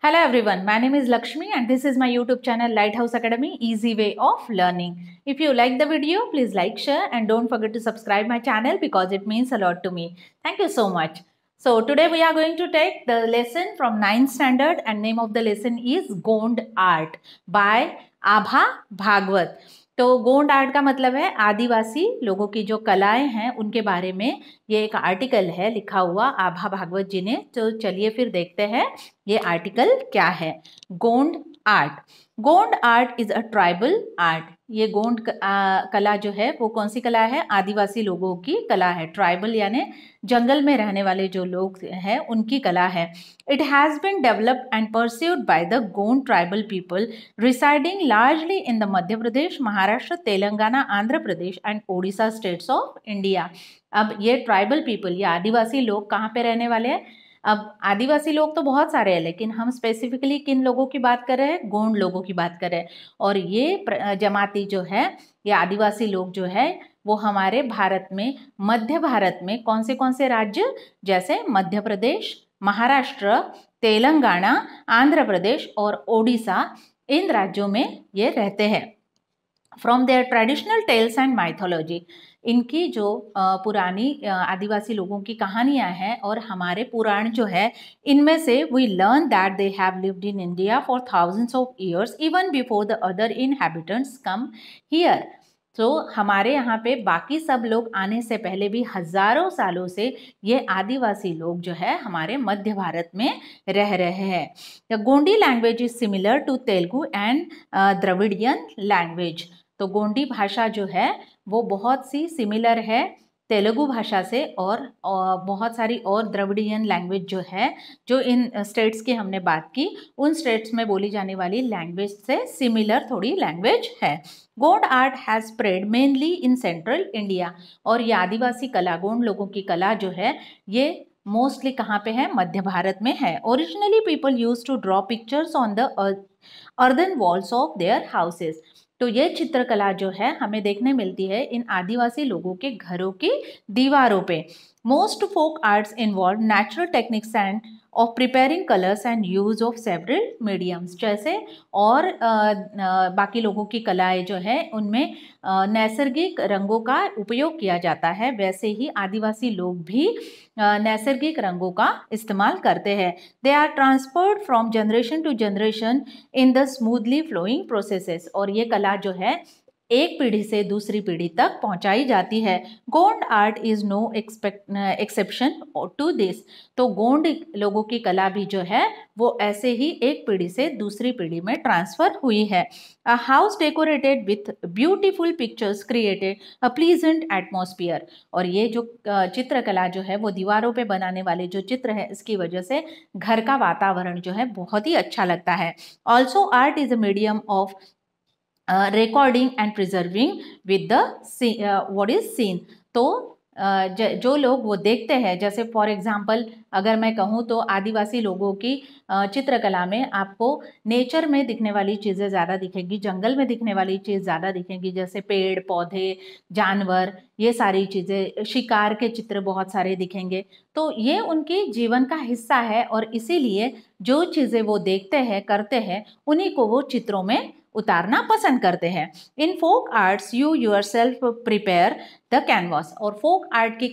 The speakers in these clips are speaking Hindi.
Hello everyone, my name is Lakshmi and this is my YouTube channel Lighthouse Academy Easy Way of Learning. If you like the video, please like, share and don't forget to subscribe my channel because it means a lot to me. Thank you so much. So today we are going to take the lesson from 9th standard and name of the lesson is Gond Art by Abha Bhagwat. तो गोंड आर्ट का मतलब है आदिवासी लोगों की जो कलाएं हैं उनके बारे में ये एक आर्टिकल है लिखा हुआ आभा भागवत जी ने। तो चलिए फिर देखते हैं ये आर्टिकल क्या है। Gond art. Gond art is a tribal art. ये गोंड कला जो है वो कौन सी कला है? आदिवासी लोगों की कला है। ट्राइबल यानी जंगल में रहने वाले जो लोग हैं उनकी कला है। It has been developed and pursued by the Gond tribal people residing largely in the Madhya Pradesh, Maharashtra, Telangana, Andhra Pradesh and Odisha states of India. अब ये ट्राइबल पीपल या आदिवासी लोग कहाँ पे रहने वाले हैं? अब आदिवासी लोग तो बहुत सारे हैं लेकिन हम स्पेसिफिकली किन लोगों की बात कर रहे हैं? गोंड लोगों की बात कर रहे हैं। और ये जमाती जो है, ये आदिवासी लोग जो है वो हमारे भारत में, मध्य भारत में कौन से राज्य जैसे मध्य प्रदेश, महाराष्ट्र, तेलंगाना, आंध्र प्रदेश और ओडिशा, इन राज्यों में ये रहते हैं। From their traditional tales and mythology, इनकी जो पुरानी आदिवासी लोगों की कहानियां हैं और हमारे पुराण जो है इनमें से we learn that they have lived in India for thousands of years even before the other inhabitants come here. तो हमारे यहाँ पे बाकी सब लोग आने से पहले भी हजारों सालों से ये आदिवासी लोग जो है हमारे मध्य भारत में रह रहे हैं। The Gondi language is similar to Telugu and Dravidian language. तो गोंडी भाषा जो है वो बहुत सी सिमिलर है तेलुगु भाषा से और बहुत सारी और द्रविडियन लैंग्वेज जो है, जो इन स्टेट्स की हमने बात की, उन स्टेट्स में बोली जाने वाली लैंग्वेज से सिमिलर थोड़ी लैंग्वेज है। Gond art has spread mainly in central India. और ये आदिवासी कला, गोंड लोगों की कला जो है ये मोस्टली कहाँ पे है? मध्य भारत में है। Originally people use to draw pictures on the earthen walls of their houses. तो ये चित्रकला जो है हमें देखने मिलती है इन आदिवासी लोगों के घरों की दीवारों पे। Most folk arts involve natural techniques and of preparing colours and use of several mediums. जैसे और बाकी लोगों की कलाएं जो है उनमें नैसर्गिक रंगों का उपयोग किया जाता है, वैसे ही आदिवासी लोग भी नैसर्गिक रंगों का इस्तेमाल करते हैं। They are transferred from generation to generation in the smoothly flowing processes. और ये कला जो है एक पीढ़ी से दूसरी पीढ़ी तक पहुंचाई जाती है। Gond art is no exception to this. तो गोंड लोगों की कला भी जो है वो ऐसे ही एक पीढ़ी से दूसरी पीढ़ी में ट्रांसफर हुई है। A house decorated with beautiful pictures created a pleasant atmosphere. और ये जो चित्रकला जो है वो दीवारों पे बनाने वाले जो चित्र है इसकी वजह से घर का वातावरण जो है बहुत ही अच्छा लगता है। Also art is a medium of recording and preserving with the what is seen. तो जो लोग वो देखते हैं, जैसे फॉर एग्जांपल अगर मैं कहूँ तो आदिवासी लोगों की चित्रकला में आपको नेचर में दिखने वाली चीज़ें ज़्यादा दिखेंगी, जंगल में दिखने वाली चीज़ ज़्यादा दिखेंगी, जैसे पेड़ पौधे, जानवर, ये सारी चीज़ें, शिकार के चित्र बहुत सारे दिखेंगे। तो ये उनकी जीवन का हिस्सा है और इसीलिए जो चीज़ें वो देखते हैं, करते हैं, उन्हीं को वो चित्रों में उतारना पसंद करते हैं। In folk arts you yourself prepare the canvas. और फोक आर्ट की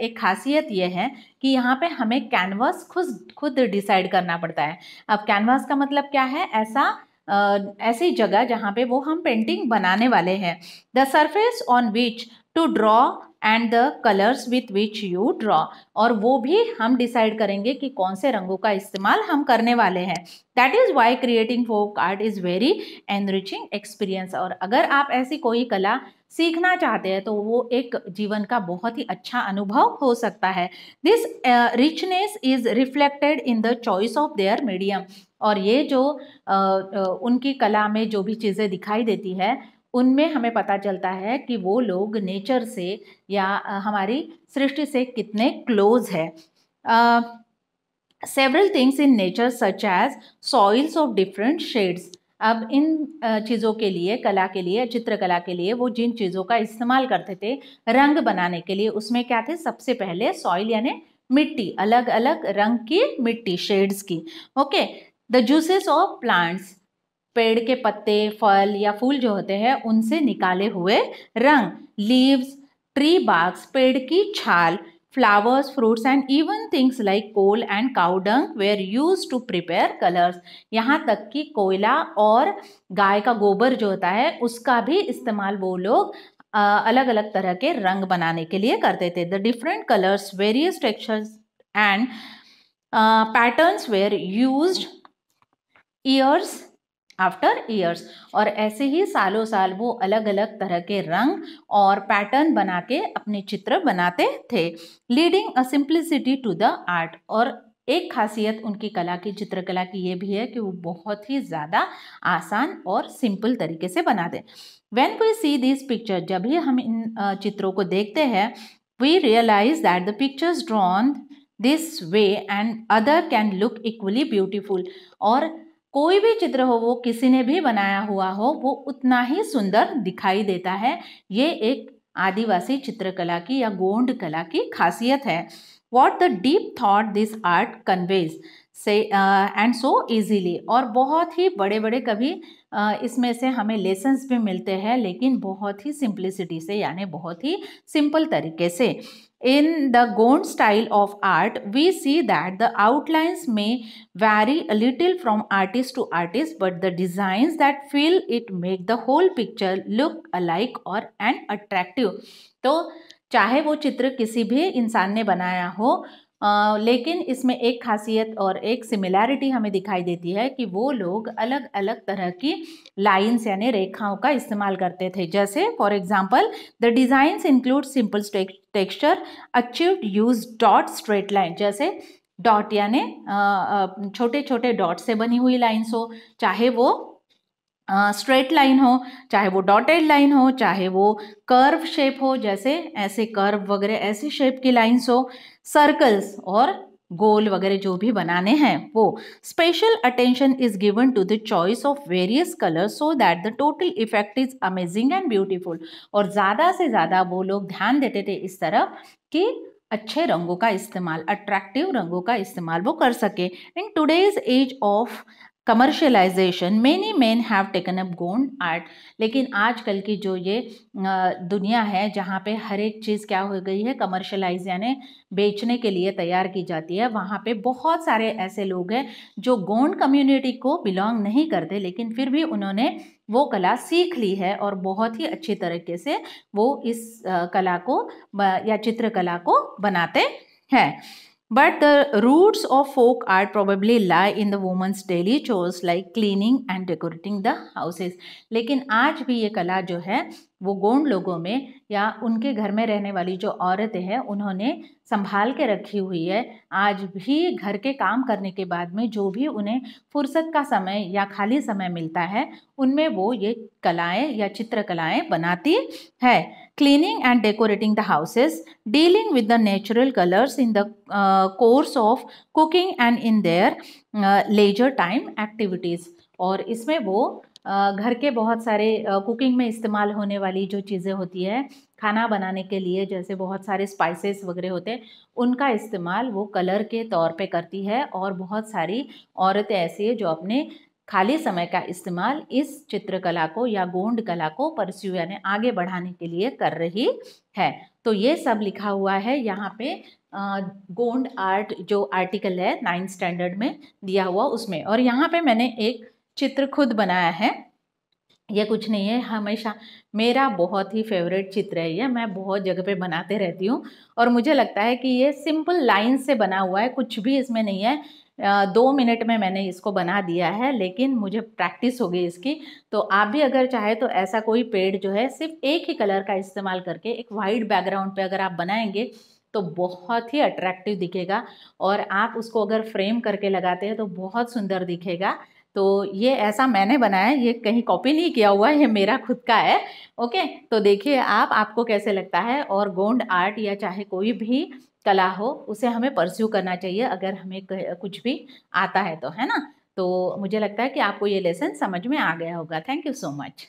एक खासियत ये है कि यहाँ पे हमें कैनवास खुद डिसाइड करना पड़ता है। अब कैनवास का मतलब क्या है? ऐसी जगह जहाँ पे वो हम पेंटिंग बनाने वाले हैं। The surface on which to draw and the colours with which you draw. और वो भी हम डिसाइड करेंगे कि कौन से रंगों का इस्तेमाल हम करने वाले हैं। That is why creating folk art is very enriching experience. और अगर आप ऐसी कोई कला सीखना चाहते हैं तो वो एक जीवन का बहुत ही अच्छा अनुभव हो सकता है। This richness is reflected in the choice of their medium. और ये जो उनकी कला में जो भी चीज़ें दिखाई देती है उनमें हमें पता चलता है कि वो लोग नेचर से या हमारी सृष्टि से कितने क्लोज है। Several things in nature such as soils of different shades. अब इन चीज़ों के लिए, कला के लिए, चित्रकला के लिए वो जिन चीज़ों का इस्तेमाल करते थे रंग बनाने के लिए, उसमें क्या थे? सबसे पहले सॉइल यानी मिट्टी, अलग अलग रंग की मिट्टी, शेड्स की। Okay, the juices of plants, पेड़ के पत्ते, फल या फूल जो होते हैं उनसे निकाले हुए रंग। लीव्स, ट्री बार्क्स, पेड़ की छाल, flowers, fruits and even things like coal and cow dung were use to prepare colours. यहाँ तक कि कोयला और गाय का गोबर जो होता है उसका भी इस्तेमाल वो लोग अलग अलग तरह के रंग बनाने के लिए करते थे। The different colours, various textures and patterns where used years after years. और ऐसे ही सालों साल वो अलग अलग तरह के रंग और पैटर्न बना के अपने चित्र बनाते थे। Leading a simplicity to the art. और एक खासियत उनकी कला की, चित्रकला की ये भी है कि वो बहुत ही ज़्यादा आसान और सिंपल तरीके से बनाते। When we see this picture, जब भी हम इन चित्रों को देखते हैं, we realise that the pictures drawn this way and other can look equally beautiful. और कोई भी चित्र हो, वो किसी ने भी बनाया हुआ हो, वो उतना ही सुंदर दिखाई देता है। ये एक आदिवासी चित्रकला की या गोंड कला की खासियत है। What the deep thought this art conveys से एंड सो इजीली। और बहुत ही बड़े बड़े कभी इसमें से हमें लेसन्स भी मिलते हैं, लेकिन बहुत ही सिंप्लिसिटी से, यानी बहुत ही सिंपल तरीके से। In the Gond style of art, we see that the outlines may vary a little from artist to artist, but the designs that fill it make the whole picture look alike or and attractive. तो चाहे वो चित्र किसी भी इंसान ने बनाया हो, लेकिन इसमें एक खासियत और एक सिमिलैरिटी हमें दिखाई देती है कि वो लोग अलग अलग तरह की लाइन्स यानी रेखाओं का इस्तेमाल करते थे। जैसे for example, the designs include simple texture achieved use dot straight line. जैसे डॉट यानी छोटे छोटे डॉट से बनी हुई लाइन्स हो, चाहे वो स्ट्रेट लाइन हो, चाहे वो डॉटेड लाइन हो, चाहे वो कर्व शेप हो, जैसे ऐसे कर्व वगैरह ऐसी शेप की लाइन्स हो, सर्कल्स और गोल वगैरह जो भी बनाने हैं वो। Special attention is given to the choice of various colours so that the total effect is amazing and beautiful. और ज़्यादा से ज़्यादा वो लोग ध्यान देते थे इस तरफ कि अच्छे रंगों का इस्तेमाल, अट्रैक्टिव रंगों का इस्तेमाल वो कर सके। In today's age of commercialisation many man have taken up Gond art. लेकिन आजकल की जो ये दुनिया है जहाँ पे हर एक चीज़ क्या हो गई है, कमर्शलाइज यानी बेचने के लिए तैयार की जाती है, वहाँ पे बहुत सारे ऐसे लोग हैं जो गोंड कम्युनिटी को बिलोंग नहीं करते, लेकिन फिर भी उन्होंने वो कला सीख ली है और बहुत ही अच्छी तरीके से वो इस कला को या चित्रकला को बनाते हैं। But the roots of folk art probably lie in the woman's daily chores like cleaning and decorating the houses. लेकिन आज भी ये कला जो है वो गोंड लोगों में या उनके घर में रहने वाली जो औरतें हैं उन्होंने संभाल के रखी हुई है। आज भी घर के काम करने के बाद में जो भी उन्हें फुर्सत का समय या खाली समय मिलता है उनमें वो ये कलाएं या चित्रकलाएं बनाती है। Cleaning and decorating the houses, dealing with the natural colours in the course of cooking and in their leisure time activities. और इसमें वो घर के बहुत सारे कुकिंग में इस्तेमाल होने वाली जो चीज़ें होती है खाना बनाने के लिए, जैसे बहुत सारे स्पाइसेस वगैरह होते हैं, उनका इस्तेमाल वो कलर के तौर पे करती है। और बहुत सारी औरतें ऐसी है जो अपने खाली समय का इस्तेमाल इस चित्रकला को या गोंड कला को परस्यू यानी आगे बढ़ाने के लिए कर रही है। तो ये सब लिखा हुआ है यहाँ पे गोंड आर्ट जो आर्टिकल है 9th स्टैंडर्ड में दिया हुआ उसमें। और यहाँ पे मैंने एक चित्र खुद बनाया है। ये कुछ नहीं है, हमेशा मेरा बहुत ही फेवरेट चित्र है ये, मैं बहुत जगह पे बनाते रहती हूँ और मुझे लगता है कि ये सिंपल लाइन से बना हुआ है, कुछ भी इसमें नहीं है। 2 मिनट में मैंने इसको बना दिया है, लेकिन मुझे प्रैक्टिस हो गई इसकी। तो आप भी अगर चाहे तो ऐसा कोई पेड़ जो है सिर्फ एक ही कलर का इस्तेमाल करके एक वाइट बैकग्राउंड पे अगर आप बनाएंगे तो बहुत ही अट्रैक्टिव दिखेगा और आप उसको अगर फ्रेम करके लगाते हैं तो बहुत सुंदर दिखेगा। तो ये ऐसा मैंने बनाया है, ये कहीं कॉपी नहीं किया हुआ है, ये मेरा खुद का है। ओके, तो देखिए आपको कैसे लगता है। और गोंड आर्ट या चाहे कोई भी कला हो उसे हमें परस्यू करना चाहिए अगर हमें कुछ भी आता है तो, है ना। तो मुझे लगता है कि आपको ये लेसन समझ में आ गया होगा। Thank you so much.